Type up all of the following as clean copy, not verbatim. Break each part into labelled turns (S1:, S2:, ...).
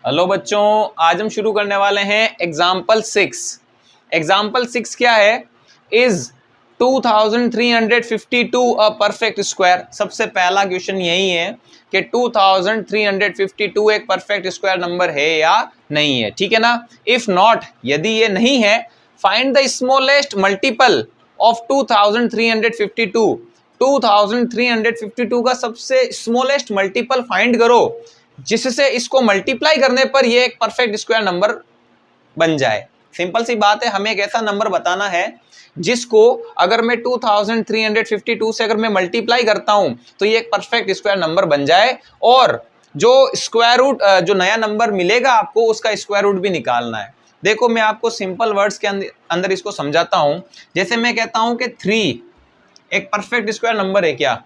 S1: Hello बच्चों, आज हम शुरू करने वाले हैं एग्जाम्पल 6। एग्जाम्पल 6 क्या है? Is 2352 a perfect square. सबसे पहला क्वेश्चन यही है कि 2352 एक परफेक्ट स्क्वायर नंबर है या नहीं है, ठीक है ना। इफ नॉट, यदि ये नहीं है, find the smallest multiple of 2352। 2352 का सबसे स्मॉलेस्ट मल्टीपल फाइंड करो जिससे इसको मल्टीप्लाई करने पर ये एक परफेक्ट स्क्वायर नंबर बन जाए। सिंपल सी बात है, हमें एक ऐसा नंबर बताना है जिसको अगर मैं 2352 से अगर मैं मल्टीप्लाई करता हूं तो ये एक परफेक्ट स्क्वायर नंबर बन जाए, और जो स्क्वायर रूट जो नया नंबर मिलेगा आपको उसका स्क्वायर रूट भी निकालना है। देखो, मैं आपको सिंपल वर्ड्स के अंदर इसको समझाता हूं। जैसे मैं कहता हूं कि 3 एक परफेक्ट स्क्वायर नंबर है क्या?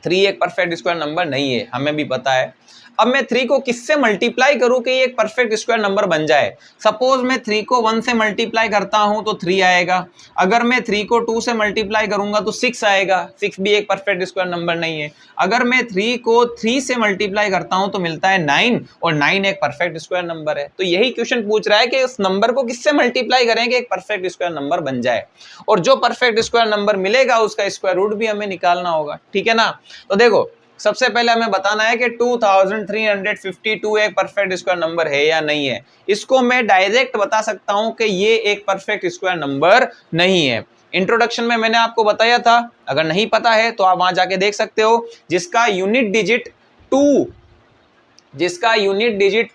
S1: 3 एक परफेक्ट स्क्वायर नंबर नहीं है, हमें भी पता है। अब मैं 3 को किससे मल्टीप्लाई करूं कि ये एक परफेक्ट स्क्वायर नंबर बन जाए? सपोज मैं 3 को 1 से मल्टीप्लाई करता हूं तो 3 आएगा। अगर मैं 3 को 2 से मल्टीप्लाई करूंगा तो 6 आएगा। 6 भी एक परफेक्ट स्क्वायर नंबर नहीं है। अगर मैं 3 को 3 से मल्टीप्लाई करता हूं तो मिलता है 9, और 9 एक परफेक्ट स्क्वायर नंबर है। तो यही क्वेश्चन पूछ रहा है कि उस नंबर को किससे मल्टीप्लाई करें कि एक परफेक्ट स्क्वायर नंबर बन जाए, और जो परफेक्ट स्क्वायर नंबर मिलेगा उसका स्क्वायर रूट भी हमें निकालना होगा, ठीक है ना। तो देखो, सबसे पहले हमें बताना है कि 2352 एक परफेक्ट स्क्वायर नंबर है या नहीं है। इसको मैं डायरेक्ट बता सकता हूं कि ये एक परफेक्ट स्क्वायर नंबर नहीं है। इंट्रोडक्शन में मैंने आपको बताया था, अगर नहीं पता है तो आप वहां जाके देख सकते हो। जिसका यूनिट डिजिट 2,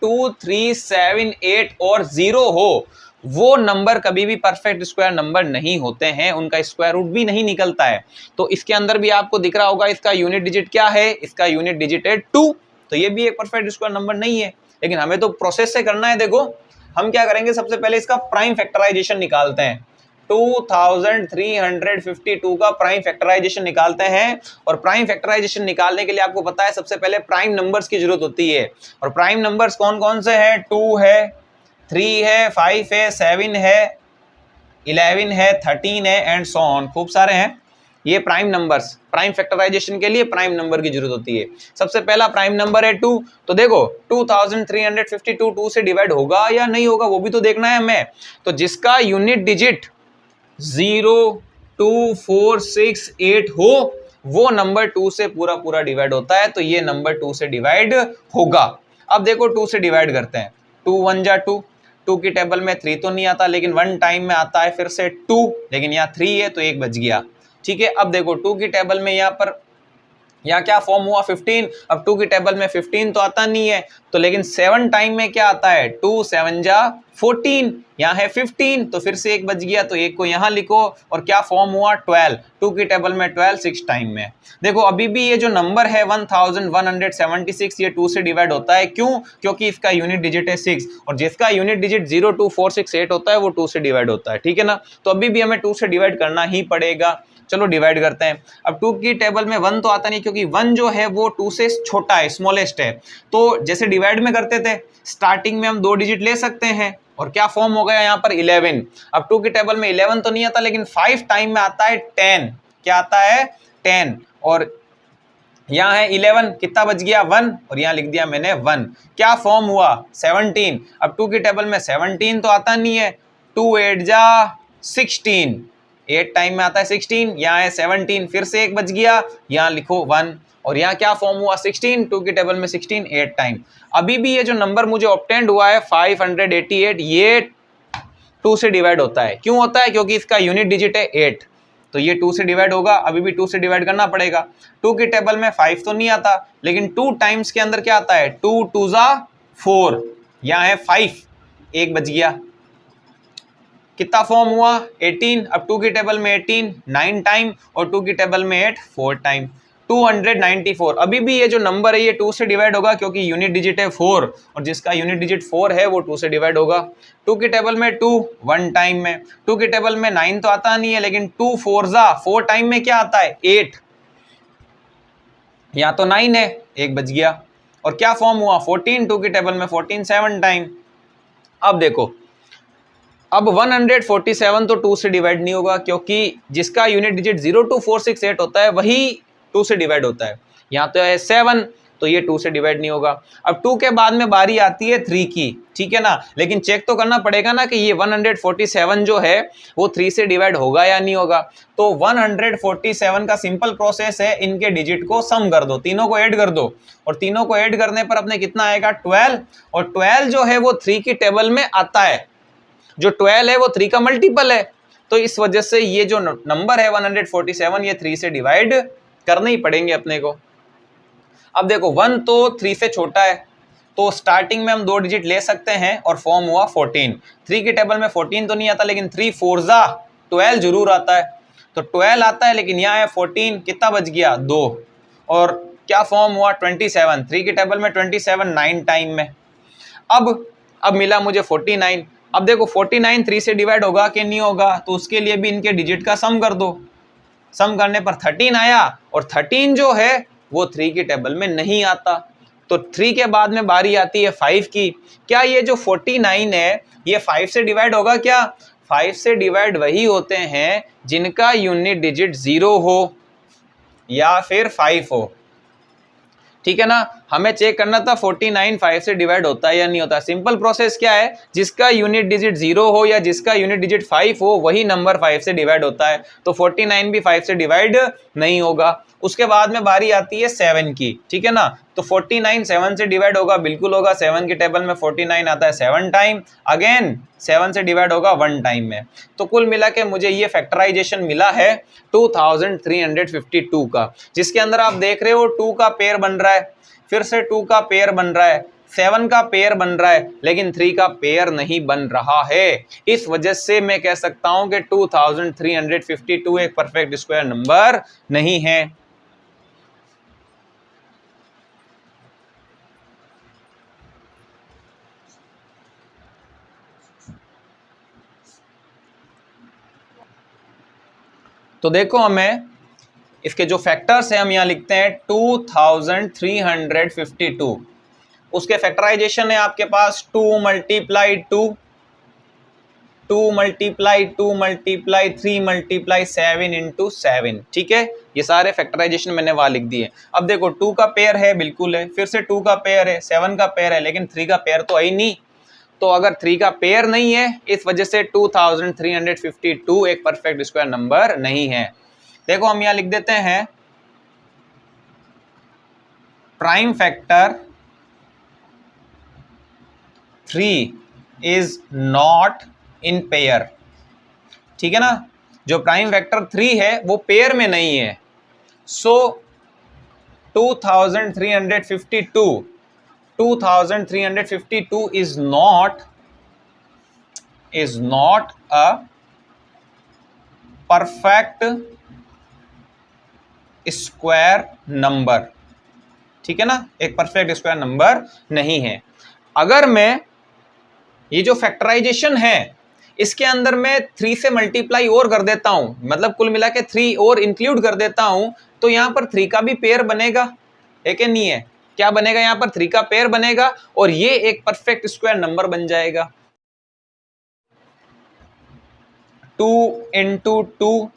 S1: 2, 3, 7, 8 और 0 हो, वो नंबर कभी भी परफेक्ट स्क्वायर नंबर नहीं होते हैं, उनका स्क्वायर रूट भी नहीं निकलता है। तो इसके अंदर भी आपको दिख रहा होगा इसका यूनिट डिजिट क्या है, इसका यूनिट डिजिट है 2। तो ये भी एक परफेक्ट स्क्वायर नंबर नहीं है, लेकिन हमें तो प्रोसेस से करना है। देखो, हम क्या करेंगे, सबसे पहले इसका प्राइम फैक्टराइजेशन निकालते हैं। 2352 का प्राइम फैक्टराइजेशन निकालते हैं, और प्राइम फैक्टराइजेशन निकालने के लिए आपको पता है सबसे पहले प्राइम नंबर्स की जरूरत होती है। और प्राइम नंबर्स कौन कौन से हैं? 2 है, 3 है, 5 है, 7 है, 11 है, 13 है, एंड सो ऑन। खूब सारे हैं ये प्राइम नंबर्स। प्राइम फैक्टराइजेशन के लिए प्राइम नंबर की जरूरत होती है। सबसे पहला प्राइम नंबर है 2। तो देखो, 2352 2 से डिवाइड होगा या नहीं होगा वो भी तो देखना है हमें। तो जिसका यूनिट डिजिट 0, 2, 4, 6, 8 हो, वो नंबर 2 से पूरा डिवाइड होता है। तो ये नंबर 2 से डिवाइड होगा। अब देखो, 2 से डिवाइड करते हैं। 2 1 जा 2, 2 की टेबल में 3 तो नहीं आता, लेकिन 1 टाइम में आता है फिर से 2, लेकिन यहाँ 3 है तो 1 बच गया, ठीक है। अब देखो, 2 की टेबल में यहाँ क्या फॉर्म हुआ? 15। अब 2 की टेबल में 15 तो आता नहीं है, तो लेकिन 7 टाइम में क्या आता है? 2 7 जा 14, यहाँ है 15, तो फिर से 1 बच गया, तो 1 को यहाँ लिखो। और क्या फॉर्म हुआ? 12। 2 की टेबल में 12 6 टाइम में। देखो, अभी भी ये जो नंबर है 1176 ये 2 से डिवाइड होता है। क्यों? क्योंकि इसका यूनिट डिजिट है 6, और जिसका यूनिट डिजिट 0, 2, 4, 6, 8 होता है वो 2 से डिवाइड होता है, ठीक है ना। तो अभी भी हमें 2 से डिवाइड करना ही पड़ेगा। चलो डिवाइड करते हैं। अब 2 की टेबल में 1 तो आता नहीं, क्योंकि 1 जो है वो 2 से छोटा है, स्मॉलेस्ट है। तो जैसे डिवाइड में करते थे, स्टार्टिंग में हम 2 डिजिट ले सकते हैं, और क्या फॉर्म हो गया यहाँ पर? 11। अब 2 की टेबल में 11 तो नहीं आता, लेकिन 5 टाइम में आता है 10। क्या आता है? 10। और यहाँ है 11, कितना बच गया? 1, और यहाँ लिख दिया मैंने 1। क्या फॉर्म हुआ? 17। अब 2 की टेबल में 17 तो आता नहीं है। 2 8 जा 16, 8 टाइम में आता है 16, यहाँ है 17, फिर से 1 बच गया, यहाँ लिखो 1। और यहाँ क्या फॉर्म हुआ? 16। 2 की टेबल में 16 8 टाइम। अभी भी ये जो नंबर मुझे ऑब्टेंड हुआ है 588, ये 2 से डिवाइड होता है। क्यों होता है? क्योंकि इसका यूनिट डिजिट है 8, तो ये 2 से डिवाइड होगा। अभी भी 2 से डिवाइड करना पड़ेगा। 2 की टेबल में 5 तो नहीं आता, लेकिन 2 टाइम्स के अंदर क्या आता है? 2 2 जा 4, यहाँ है 5, 1 बच गया। कितना फॉर्म हुआ? 18। अब 2 की टेबल में 18 9 टाइम, और 2 की टेबल में 8 4 टाइम, 294। अभी भी ये जो नंबर है ये 2 से डिवाइड होगा, क्योंकि यूनिट डिजिट है 4, और जिसका यूनिट डिजिट 4 है वो 2 से डिवाइड होगा। 2 की टेबल में 2 1 टाइम में, 2 की टेबल में 9 तो आता नहीं है, लेकिन 2 4 जा 4 टाइम में क्या आता है? 8, यहाँ तो 9 है, 1 बच गया। और क्या फॉर्म हुआ? 14। 2 की टेबल में 14 7 टाइम। अब देखो, अब 147 तो 2 से डिवाइड नहीं होगा, क्योंकि जिसका यूनिट डिजिट 0, 2, 4, 6, 8 होता है वही 2 से डिवाइड होता है। यहाँ तो है 7, तो ये 2 से डिवाइड नहीं होगा। अब 2 के बाद में बारी आती है 3 की, ठीक है ना, लेकिन चेक तो करना पड़ेगा ना कि ये 147 जो है वो 3 से डिवाइड होगा या नहीं होगा। तो 147 का सिंपल प्रोसेस है, इनके डिजिट को सम कर दो, तीनों को ऐड कर दो, और तीनों को ऐड करने पर अपने कितना आएगा 12, और 12 जो है वो 3 की टेबल में आता है, जो 12 है वो 3 का मल्टीपल है, तो इस वजह से ये जो नंबर है 147 ये 3 से डिवाइड करने ही पड़ेंगे अपने को। अब देखो 1 तो 3 से छोटा है, तो स्टार्टिंग में हम 2 डिजिट ले सकते हैं और फॉर्म हुआ 14। 3 की टेबल में 14 तो नहीं आता, लेकिन 3 4 12 जरूर आता है, तो 12 आता है, लेकिन यहाँ है 14, कितना बच गया 2, और क्या फॉर्म हुआ 27। 3 की टेबल में 27 9 टाइम में। अब मिला मुझे 49। अब देखो 49 3 से डिवाइड होगा कि नहीं होगा, तो उसके लिए भी इनके डिजिट का सम कर दो। सम करने पर 13 आया, और 13 जो है वो 3 की टेबल में नहीं आता, तो 3 के बाद में बारी आती है 5 की। क्या ये जो 49 है ये 5 से डिवाइड होगा क्या? 5 से डिवाइड वही होते हैं जिनका यूनिट डिजिट 0 हो या फिर 5 हो, ठीक है ना। हमें चेक करना था 49 5 से डिवाइड होता है या नहीं होता। सिंपल प्रोसेस क्या है, जिसका यूनिट डिजिट 0 हो या जिसका यूनिट डिजिट 5 हो वही नंबर 5 से डिवाइड होता है, तो 49 भी 5 से डिवाइड नहीं होगा। उसके बाद में बारी आती है 7 की, ठीक है ना, तो 49 7 से डिवाइड होगा, बिल्कुल होगा, 7 की टेबल में 49 आता है 7 टाइम, अगेन 7 से डिवाइड होगा 1 टाइम में। तो कुल मिला के मुझे ये फैक्टराइजेशन मिला है 2352 का, जिसके अंदर आप देख रहे हो 2 का पेयर बन रहा है, फिर से 2 का पेयर बन रहा है, 7 का पेयर बन रहा है, लेकिन 3 का पेयर नहीं बन रहा है। इस वजह से मैं कह सकता हूं कि 2352 एक परफेक्ट स्क्वायर नंबर नहीं है। तो देखो हमें इसके जो फैक्टर्स हैं हम यहां लिखते हैं 2352, उसके फैक्टराइजेशन है आपके पास 2 multiply 2, 2 multiply 2 multiply 3 multiply 7 into 7, ठीक है। ये सारे फैक्टराइजेशन मैंने वहां लिख दिए। अब देखो 2 का पेयर है, बिल्कुल है, फिर से 2 का पेयर है, 7 का पेयर है, लेकिन 3 का पेयर तो है ही नहीं, तो अगर 3 का पेयर नहीं है इस वजह से 2352 एक परफेक्ट स्क्वायर नंबर नहीं है। देखो हम यहां लिख देते हैं prime factor 3 is not in pair, ठीक है ना, जो प्राइम फैक्टर 3 है वो पेयर में नहीं है। सो 2352 is not a perfect square number, ठीक है ना, एक परफेक्ट स्क्वायर नंबर नहीं है। अगर मैं ये जो फैक्टराइजेशन है इसके अंदर मैं 3 से मल्टीप्लाई और कर देता हूं, मतलब कुल मिला के 3 और इंक्लूड कर देता हूं, तो यहां पर 3 का भी पेयर बनेगा, है कि नहीं है? क्या बनेगा? यहां पर 3 का पेयर बनेगा और ये एक परफेक्ट स्क्वायर नंबर बन जाएगा। 2 into 2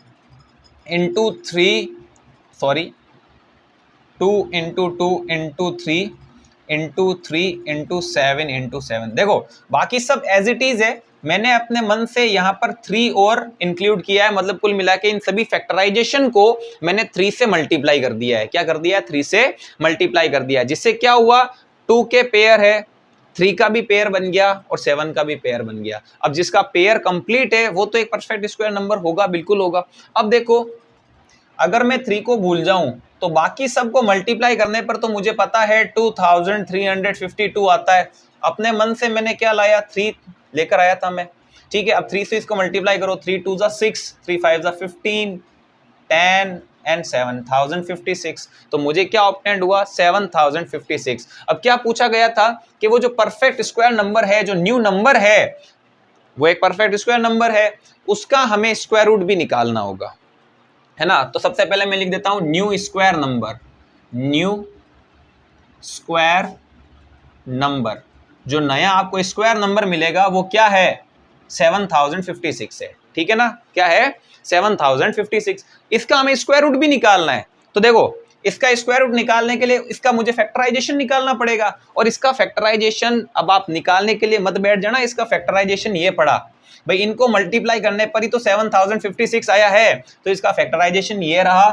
S1: into 3, sorry 2 into 2 into 3 into 3 into 7 into 7। देखो बाकी सब एज इट इज है, मैंने अपने मन से यहाँ पर 3 और इंक्लूड किया है, मतलब कुल मिला के इन सभी फैक्टराइजेशन को मैंने 3 से मल्टीप्लाई कर दिया है। क्या कर दिया है? 3 से मल्टीप्लाई कर दिया, जिससे क्या हुआ 2 के पेयर है, 3 का भी पेयर बन गया और 7 का भी पेयर बन गया। अब जिसका पेयर कंप्लीट है वो तो एक परफेक्ट स्क्वायर नंबर होगा, बिल्कुल होगा। अब देखो अगर मैं 3 को भूल जाऊं तो बाकी सबको मल्टीप्लाई करने पर तो मुझे पता है 2352 आता है। अपने मन से मैंने क्या लाया? 3 लेकर आया था मैं, ठीक है। अब 3 से इसको मल्टीप्लाई करो, 3 2 6, 3 5 15, 10 एंड 7056, तो मुझे क्या ऑब्टेंड हुआ? 7056। अब क्या पूछा गया था कि वो जो परफेक्ट स्क्वायर नंबर है, जो न्यू नंबर है, वो एक परफेक्ट स्क्वायर नंबर है, उसका हमें स्क्वायर रूट भी निकालना होगा, है ना। तो सबसे पहले मैं लिख देता हूं new square number. New square number, जो नया आपको स्क्वायर नंबर मिलेगा वो क्या है? 7056 है, ठीक है ना। क्या है? 7056। इसका हमें स्क्वायर रूट भी निकालना है। तो देखो इसका स्क्वायर रूट निकालने के लिए इसका मुझे फैक्टराइजेशन निकालना पड़ेगा, और इसका फैक्टराइजेशन अब आप निकालने के लिए मत बैठ जाना, इसका फैक्टराइजेशन ये पड़ा भाई, इनको मल्टीप्लाई करने पर ही तो 7056 आया है, तो इसका फैक्टराइजेशन ये रहा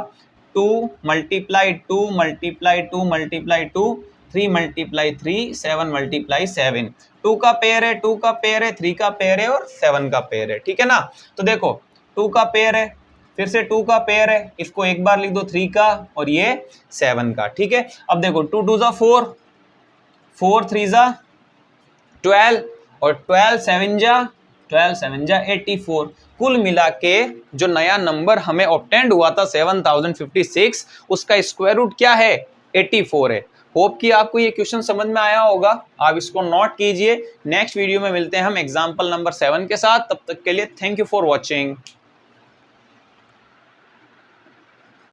S1: 2 multiply 2 multiply 2 multiply 2 3 multiply 3 7 multiply 7, 2 का पेयर है, 2 का पेयर है, 3 का पेयर है और 7 का पेयर है, ठीक है ना। तो देखो 2 का पेयर है, फिर से 2 का पेयर है, इसको एक बार लिख दो 3 का और ये 7 का, ठीक है। अब देखो 2 2 जा 4, 4 3 जा 12 और 12 7 जा 84। कुल मिला के जो नया नंबर हमें ऑब्टेंड हुआ था 7056, उसका स्क्वायर रूट क्या है 84 है। होप कि आपको ये क्वेश्चन समझ में आया होगा, आप इसको नोट कीजिए। नेक्स्ट वीडियो में मिलते हैं हम एग्जाम्पल नंबर 7 के साथ, तब तक के लिए थैंक यू फॉर वॉचिंग।